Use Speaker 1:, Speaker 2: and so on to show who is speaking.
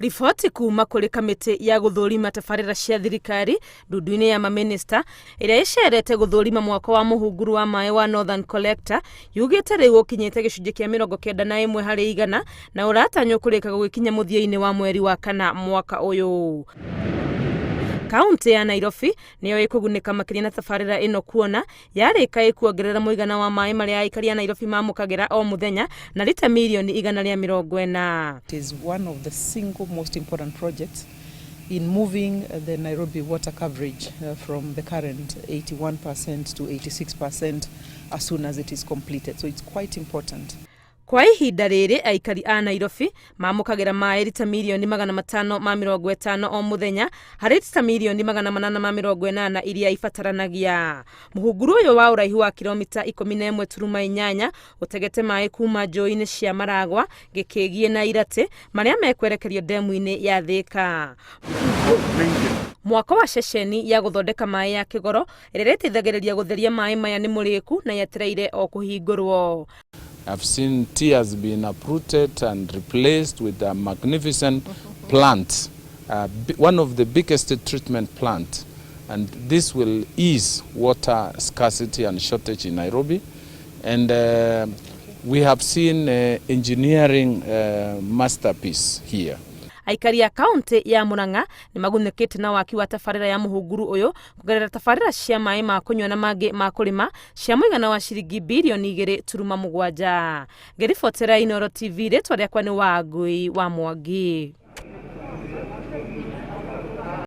Speaker 1: Riboti kuma kũrĩ kamĩtĩ ya gũthũrima tabarĩra cia thirikari ndundu-inĩ ya maminista ĩrĩa ĩcerete gũthũrima mwako wa mũhunguru wa maaĩ wa Northern Collector yugĩte rĩu ũkinyĩte gĩcunjĩ kĩa 91 harĩ igana na ũratanywo kũrĩka gũgĩkinya mũthia-inĩ wa mweri wa kana mwaka ũyũ. Kaunti ya Nairobi nĩyo ĩkũgunĩka makĩria na tabarĩra ĩno kuona yarĩka ĩkuongerera mũigana wa maaĩ marĩa aikari a Nairobi mamũkagĩra o mũthenya na lita milioni 140.
Speaker 2: It is one of the single most important projects in moving the Nairobi water coverage from the current 81% to 86% as soon as it is completed. So it's quite important.
Speaker 1: Kwa ihinda rĩrĩ aikari a Nairobi mamũkagĩra maaĩ lita milioni 550 o mũthenya harĩ lita milioni 880 iria ibataranagia. Mũhunguru ũyũ wa ũraihu wa kilomita 11.8 ũtegete maaĩ kuma njũĩ-inĩ cia Murang'a, Gĩkĩgie na Iratĩ marĩa mekwerekerio ndemu-inĩ ya Thĩka. Mwako wa ceceni ya gũthondeka maaĩ ya Kĩgoro ĩrĩa ĩteithagĩrĩria gũtheria maaĩ maya nĩ mũrĩku na yetereire o kũhingũrwo.
Speaker 3: I've seen tiers being uprooted and replaced with a magnificent plant, one of the biggest treatment plant, and this will ease water scarcity and shortage in Nairobi. And we have seen engineering masterpiece here.
Speaker 1: Aikari a kaunti ya Murang'a nĩ magunĩkĩte na waki wa tabarĩra ya mũhunguru ũyũ kũgerera tabarĩra cia maaĩ ma kũnyua na mangĩ ma kũrĩma cia mũigana wa ciringi bilioni 2.7. Ngĩribotera Inooro TV, rĩtwa rĩakwa nĩ Wangui wa Mwangi.